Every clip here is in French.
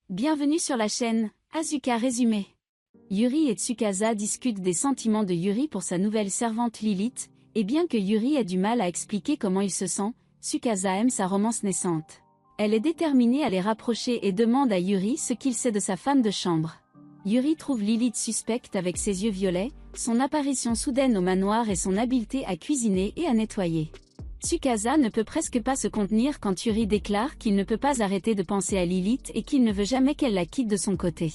Bienvenue sur la chaîne Asuka Résumé. Yuri et Tsukasa discutent des sentiments de Yuri pour sa nouvelle servante Lilith, et bien que Yuri ait du mal à expliquer comment il se sent, Tsukasa aime sa romance naissante. Elle est déterminée à les rapprocher et demande à Yuri ce qu'il sait de sa femme de chambre. Yuri trouve Lilith suspecte avec ses yeux violets, son apparition soudaine au manoir et son habileté à cuisiner et à nettoyer. Tsukasa ne peut presque pas se contenir quand Yuri déclare qu'il ne peut pas arrêter de penser à Lilith et qu'il ne veut jamais qu'elle la quitte de son côté.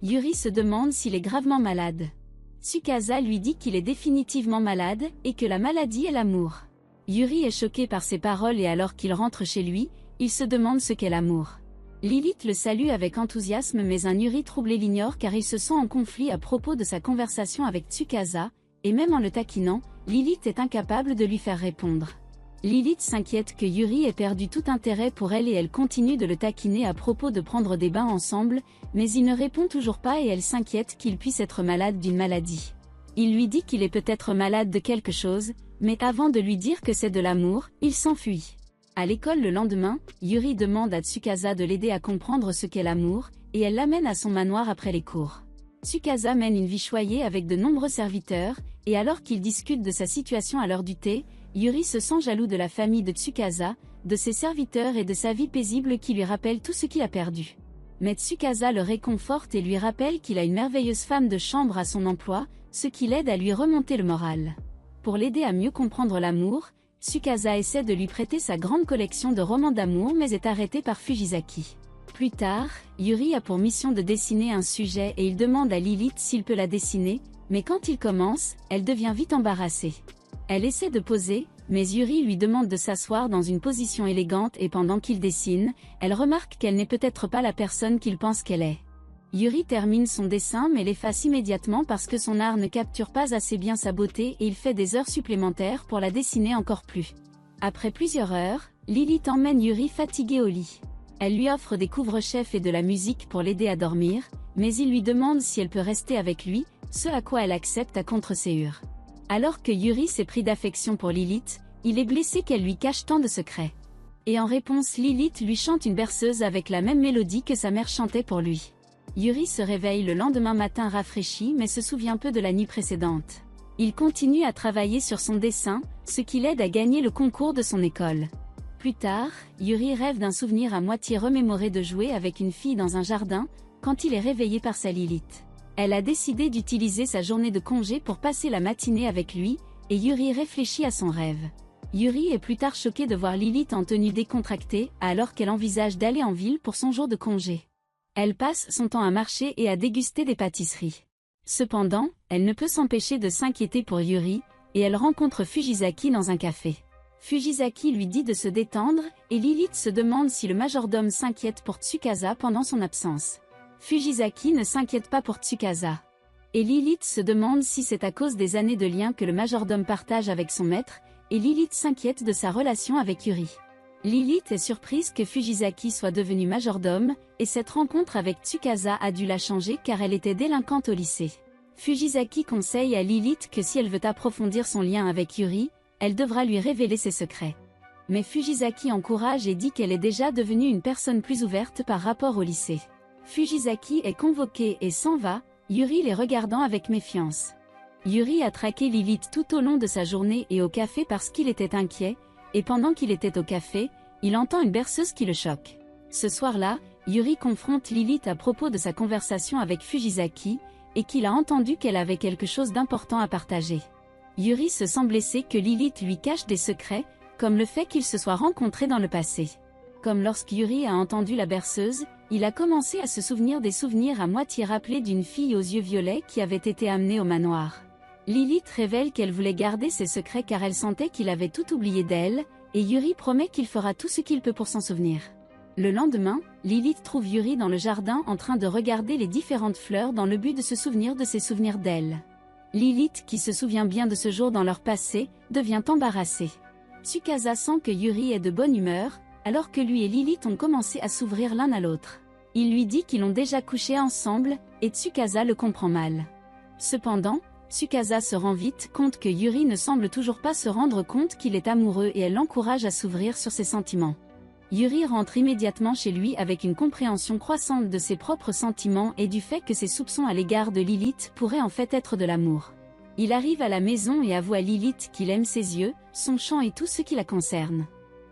Yuri se demande s'il est gravement malade. Tsukasa lui dit qu'il est définitivement malade et que la maladie est l'amour. Yuri est choqué par ces paroles et alors qu'il rentre chez lui, il se demande ce qu'est l'amour. Lilith le salue avec enthousiasme mais un Yuri troublé l'ignore car il se sent en conflit à propos de sa conversation avec Tsukasa, et même en le taquinant, Lilith est incapable de lui faire répondre. Lilith s'inquiète que Yuri ait perdu tout intérêt pour elle et elle continue de le taquiner à propos de prendre des bains ensemble, mais il ne répond toujours pas et elle s'inquiète qu'il puisse être malade d'une maladie. Il lui dit qu'il est peut-être malade de quelque chose, mais avant de lui dire que c'est de l'amour, il s'enfuit. À l'école le lendemain, Yuri demande à Tsukasa de l'aider à comprendre ce qu'est l'amour, et elle l'amène à son manoir après les cours. Tsukasa mène une vie choyée avec de nombreux serviteurs, et alors qu'ils discutent de sa situation à l'heure du thé, Yuri se sent jaloux de la famille de Tsukasa, de ses serviteurs et de sa vie paisible qui lui rappelle tout ce qu'il a perdu. Mais Tsukasa le réconforte et lui rappelle qu'il a une merveilleuse femme de chambre à son emploi, ce qui l'aide à lui remonter le moral. Pour l'aider à mieux comprendre l'amour, Tsukasa essaie de lui prêter sa grande collection de romans d'amour mais est arrêté par Fujisaki. Plus tard, Yuri a pour mission de dessiner un sujet et il demande à Lilith s'il peut la dessiner, mais quand il commence, elle devient vite embarrassée. Elle essaie de poser, mais Yuri lui demande de s'asseoir dans une position élégante et pendant qu'il dessine, elle remarque qu'elle n'est peut-être pas la personne qu'il pense qu'elle est. Yuri termine son dessin mais l'efface immédiatement parce que son art ne capture pas assez bien sa beauté et il fait des heures supplémentaires pour la dessiner encore plus. Après plusieurs heures, Lilith emmène Yuri fatigué au lit. Elle lui offre des couvre-chefs et de la musique pour l'aider à dormir, mais il lui demande si elle peut rester avec lui, ce à quoi elle accepte à contre-séhur. Alors que Yuri s'est pris d'affection pour Lilith, il est blessé qu'elle lui cache tant de secrets. Et en réponse Lilith lui chante une berceuse avec la même mélodie que sa mère chantait pour lui. Yuri se réveille le lendemain matin rafraîchi mais se souvient peu de la nuit précédente. Il continue à travailler sur son dessin, ce qui l'aide à gagner le concours de son école. Plus tard, Yuri rêve d'un souvenir à moitié remémoré de jouer avec une fille dans un jardin, quand il est réveillé par sa Lilith. Elle a décidé d'utiliser sa journée de congé pour passer la matinée avec lui, et Yuri réfléchit à son rêve. Yuri est plus tard choqué de voir Lilith en tenue décontractée, alors qu'elle envisage d'aller en ville pour son jour de congé. Elle passe son temps à marcher et à déguster des pâtisseries. Cependant, elle ne peut s'empêcher de s'inquiéter pour Yuri, et elle rencontre Fujisaki dans un café. Fujisaki lui dit de se détendre, et Lilith se demande si le majordome s'inquiète pour Tsukasa pendant son absence. Fujisaki ne s'inquiète pas pour Tsukasa. Et Lilith se demande si c'est à cause des années de lien que le majordome partage avec son maître, et Lilith s'inquiète de sa relation avec Yuri. Lilith est surprise que Fujisaki soit devenu majordome, et cette rencontre avec Tsukasa a dû la changer car elle était délinquante au lycée. Fujisaki conseille à Lilith que si elle veut approfondir son lien avec Yuri, elle devra lui révéler ses secrets. Mais Fujisaki encourage et dit qu'elle est déjà devenue une personne plus ouverte par rapport au lycée. Fujisaki est convoqué et s'en va, Yuri les regardant avec méfiance. Yuri a traqué Lilith tout au long de sa journée et au café parce qu'il était inquiet, et pendant qu'il était au café, il entend une berceuse qui le choque. Ce soir-là, Yuri confronte Lilith à propos de sa conversation avec Fujisaki, et qu'il a entendu qu'elle avait quelque chose d'important à partager. Yuri se sent blessé que Lilith lui cache des secrets, comme le fait qu'ils se soient rencontrés dans le passé. Comme lorsque Yuri a entendu la berceuse, il a commencé à se souvenir des souvenirs à moitié rappelés d'une fille aux yeux violets qui avait été amenée au manoir. Lilith révèle qu'elle voulait garder ses secrets car elle sentait qu'il avait tout oublié d'elle, et Yuri promet qu'il fera tout ce qu'il peut pour s'en souvenir. Le lendemain, Lilith trouve Yuri dans le jardin en train de regarder les différentes fleurs dans le but de se souvenir de ses souvenirs d'elle. Lilith, qui se souvient bien de ce jour dans leur passé, devient embarrassée. Tsukasa sent que Yuri est de bonne humeur, alors que lui et Lilith ont commencé à s'ouvrir l'un à l'autre. Il lui dit qu'ils ont déjà couché ensemble, et Tsukasa le comprend mal. Cependant, Tsukasa se rend vite compte que Yuri ne semble toujours pas se rendre compte qu'il est amoureux et elle l'encourage à s'ouvrir sur ses sentiments. Yuri rentre immédiatement chez lui avec une compréhension croissante de ses propres sentiments et du fait que ses soupçons à l'égard de Lilith pourraient en fait être de l'amour. Il arrive à la maison et avoue à Lilith qu'il aime ses yeux, son chant et tout ce qui la concerne.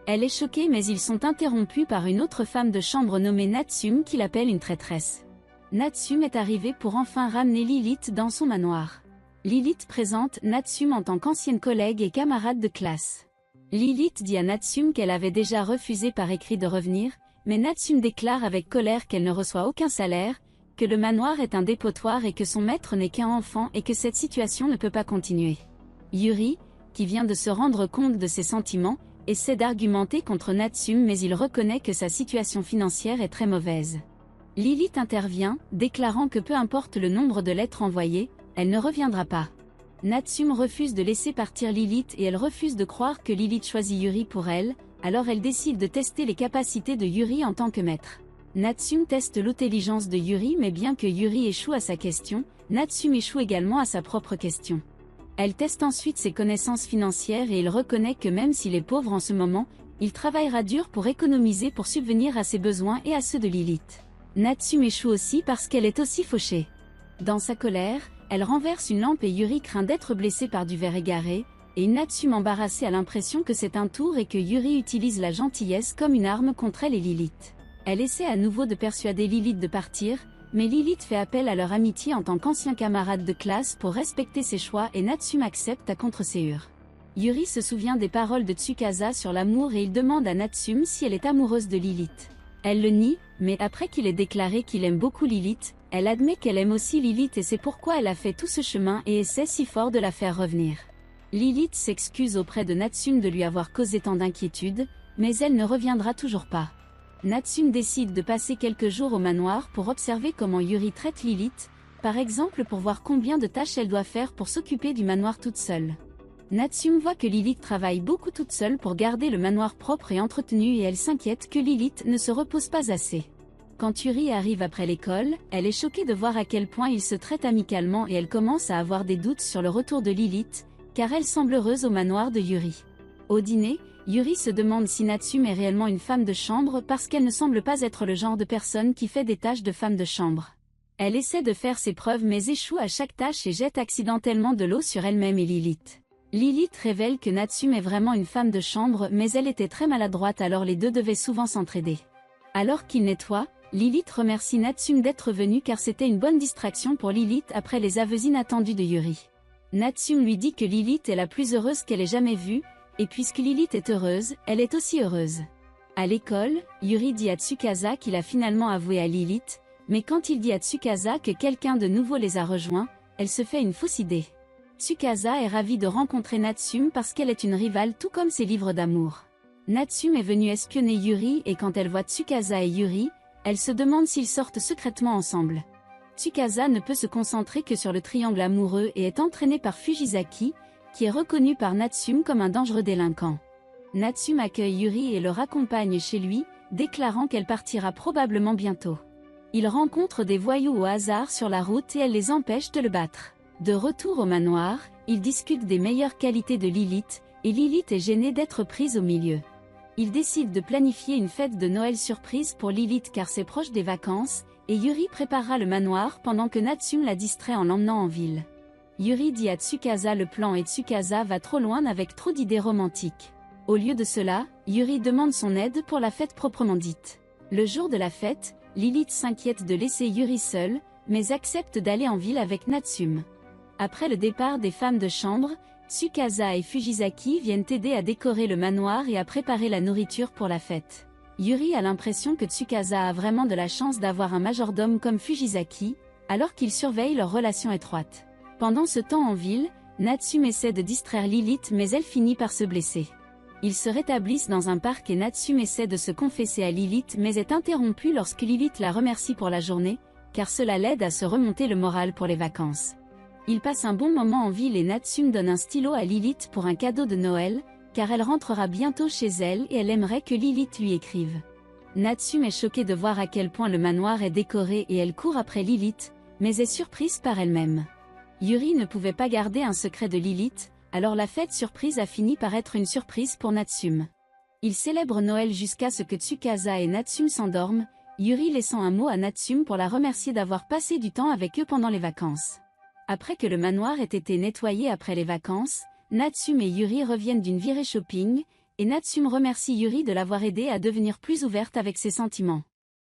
Elle est choquée mais ils sont interrompus par une autre femme de chambre nommée Natsume qui l'appelle une traîtresse. Natsume est arrivée pour enfin ramener Lilith dans son manoir. Lilith présente Natsume en tant qu'ancienne collègue et camarade de classe. Lilith dit à Natsume qu'elle avait déjà refusé par écrit de revenir, mais Natsume déclare avec colère qu'elle ne reçoit aucun salaire, que le manoir est un dépotoir et que son maître n'est qu'un enfant et que cette situation ne peut pas continuer. Yuri, qui vient de se rendre compte de ses sentiments, essaie d'argumenter contre Natsume mais il reconnaît que sa situation financière est très mauvaise. Lilith intervient, déclarant que peu importe le nombre de lettres envoyées, elle ne reviendra pas. Natsume refuse de laisser partir Lilith et elle refuse de croire que Lilith choisit Yuri pour elle, alors elle décide de tester les capacités de Yuri en tant que maître. Natsume teste l'intelligence de Yuri mais bien que Yuri échoue à sa question, Natsume échoue également à sa propre question. Elle teste ensuite ses connaissances financières et il reconnaît que même s'il est pauvre en ce moment, il travaillera dur pour économiser pour subvenir à ses besoins et à ceux de Lilith. Natsume échoue aussi parce qu'elle est aussi fauchée. Dans sa colère, elle renverse une lampe et Yuri craint d'être blessé par du verre égaré, et Natsume embarrassée a l'impression que c'est un tour et que Yuri utilise la gentillesse comme une arme contre elle et Lilith. Elle essaie à nouveau de persuader Lilith de partir, mais Lilith fait appel à leur amitié en tant qu'ancien camarade de classe pour respecter ses choix et Natsume accepte à contre-séure. Yuri se souvient des paroles de Tsukasa sur l'amour et il demande à Natsume si elle est amoureuse de Lilith. Elle le nie, mais après qu'il ait déclaré qu'il aime beaucoup Lilith, elle admet qu'elle aime aussi Lilith et c'est pourquoi elle a fait tout ce chemin et essaie si fort de la faire revenir. Lilith s'excuse auprès de Natsume de lui avoir causé tant d'inquiétude, mais elle ne reviendra toujours pas. Natsume décide de passer quelques jours au manoir pour observer comment Yuri traite Lilith, par exemple pour voir combien de tâches elle doit faire pour s'occuper du manoir toute seule. Natsume voit que Lilith travaille beaucoup toute seule pour garder le manoir propre et entretenu et elle s'inquiète que Lilith ne se repose pas assez. Quand Yuri arrive après l'école, elle est choquée de voir à quel point ils se traitent amicalement et elle commence à avoir des doutes sur le retour de Lilith, car elle semble heureuse au manoir de Yuri. Au dîner, Yuri se demande si Natsume est réellement une femme de chambre parce qu'elle ne semble pas être le genre de personne qui fait des tâches de femme de chambre. Elle essaie de faire ses preuves mais échoue à chaque tâche et jette accidentellement de l'eau sur elle-même et Lilith. Lilith révèle que Natsume est vraiment une femme de chambre mais elle était très maladroite alors les deux devaient souvent s'entraider. Alors qu'il nettoie, Lilith remercie Natsume d'être venue car c'était une bonne distraction pour Lilith après les aveux inattendus de Yuri. Natsume lui dit que Lilith est la plus heureuse qu'elle ait jamais vue, et puisque Lilith est heureuse, elle est aussi heureuse. À l'école, Yuri dit à Tsukasa qu'il a finalement avoué à Lilith, mais quand il dit à Tsukasa que quelqu'un de nouveau les a rejoints, elle se fait une fausse idée. Tsukasa est ravie de rencontrer Natsume parce qu'elle est une rivale tout comme ses livres d'amour. Natsume est venue espionner Yuri et quand elle voit Tsukasa et Yuri, elle se demande s'ils sortent secrètement ensemble. Tsukasa ne peut se concentrer que sur le triangle amoureux et est entraînée par Fujisaki, qui est reconnu par Natsume comme un dangereux délinquant. Natsume accueille Yuri et le raccompagne chez lui, déclarant qu'elle partira probablement bientôt. Il rencontre des voyous au hasard sur la route et elle les empêche de le battre. De retour au manoir, ils discutent des meilleures qualités de Lilith, et Lilith est gênée d'être prise au milieu. Ils décident de planifier une fête de Noël surprise pour Lilith car c'est proche des vacances, et Yuri préparera le manoir pendant que Natsume la distrait en l'emmenant en ville. Yuri dit à Tsukasa le plan et Tsukasa va trop loin avec trop d'idées romantiques. Au lieu de cela, Yuri demande son aide pour la fête proprement dite. Le jour de la fête, Lilith s'inquiète de laisser Yuri seul, mais accepte d'aller en ville avec Natsume. Après le départ des femmes de chambre, Tsukasa et Fujisaki viennent aider à décorer le manoir et à préparer la nourriture pour la fête. Yuri a l'impression que Tsukasa a vraiment de la chance d'avoir un majordome comme Fujisaki, alors qu'il surveille leur relation étroite. Pendant ce temps en ville, Natsume essaie de distraire Lilith mais elle finit par se blesser. Ils se rétablissent dans un parc et Natsume essaie de se confesser à Lilith mais est interrompue lorsque Lilith la remercie pour la journée, car cela l'aide à se remonter le moral pour les vacances. Ils passent un bon moment en ville et Natsume donne un stylo à Lilith pour un cadeau de Noël, car elle rentrera bientôt chez elle et elle aimerait que Lilith lui écrive. Natsume est choquée de voir à quel point le manoir est décoré et elle court après Lilith, mais est surprise par elle-même. Yuri ne pouvait pas garder un secret de Lilith, alors la fête surprise a fini par être une surprise pour Natsume. Ils célèbrent Noël jusqu'à ce que Tsukasa et Natsume s'endorment, Yuri laissant un mot à Natsume pour la remercier d'avoir passé du temps avec eux pendant les vacances. Après que le manoir ait été nettoyé après les vacances, Natsume et Yuri reviennent d'une virée shopping, et Natsume remercie Yuri de l'avoir aidé à devenir plus ouverte avec ses sentiments.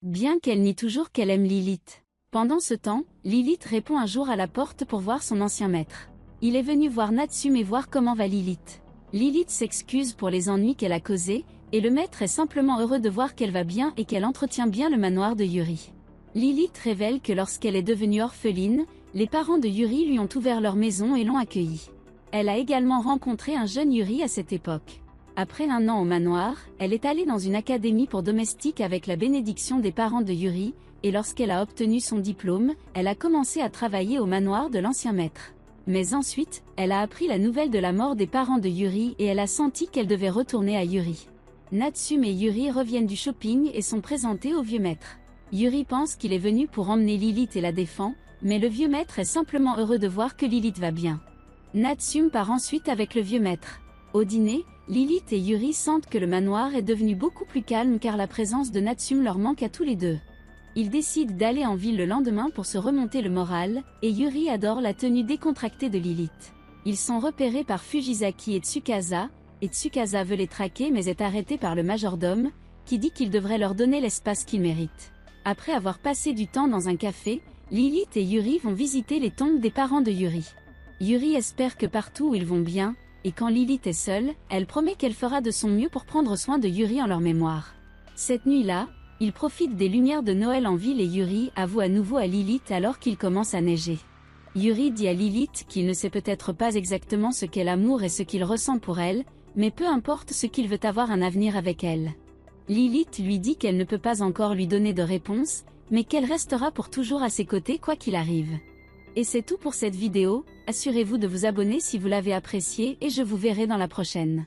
Bien qu'elle nie toujours qu'elle aime Lilith. Pendant ce temps, Lilith répond un jour à la porte pour voir son ancien maître. Il est venu voir Natsume et voir comment va Lilith. Lilith s'excuse pour les ennuis qu'elle a causés, et le maître est simplement heureux de voir qu'elle va bien et qu'elle entretient bien le manoir de Yuri. Lilith révèle que lorsqu'elle est devenue orpheline, les parents de Yuri lui ont ouvert leur maison et l'ont accueillie. Elle a également rencontré un jeune Yuri à cette époque. Après 1 an au manoir, elle est allée dans une académie pour domestiques avec la bénédiction des parents de Yuri, et lorsqu'elle a obtenu son diplôme, elle a commencé à travailler au manoir de l'ancien maître. Mais ensuite, elle a appris la nouvelle de la mort des parents de Yuri et elle a senti qu'elle devait retourner à Yuri. Natsume et Yuri reviennent du shopping et sont présentés au vieux maître. Yuri pense qu'il est venu pour emmener Lilith et la défend, mais le vieux maître est simplement heureux de voir que Lilith va bien. Natsume part ensuite avec le vieux maître. Au dîner, Lilith et Yuri sentent que le manoir est devenu beaucoup plus calme car la présence de Natsume leur manque à tous les deux. Ils décident d'aller en ville le lendemain pour se remonter le moral, et Yuri adore la tenue décontractée de Lilith. Ils sont repérés par Fujisaki et Tsukasa veut les traquer mais est arrêté par le majordome, qui dit qu'il devrait leur donner l'espace qu'ils méritent. Après avoir passé du temps dans un café, Lilith et Yuri vont visiter les tombes des parents de Yuri. Yuri espère que partout où ils vont bien, et quand Lilith est seule, elle promet qu'elle fera de son mieux pour prendre soin de Yuri en leur mémoire. Cette nuit-là, ils profitent des lumières de Noël en ville et Yuri avoue à nouveau à Lilith alors qu'il commence à neiger. Yuri dit à Lilith qu'il ne sait peut-être pas exactement ce qu'est l'amour et ce qu'il ressent pour elle, mais peu importe ce qu'il veut avoir un avenir avec elle. Lilith lui dit qu'elle ne peut pas encore lui donner de réponse, mais qu'elle restera pour toujours à ses côtés quoi qu'il arrive. Et c'est tout pour cette vidéo, assurez-vous de vous abonner si vous l'avez appréciée et je vous verrai dans la prochaine.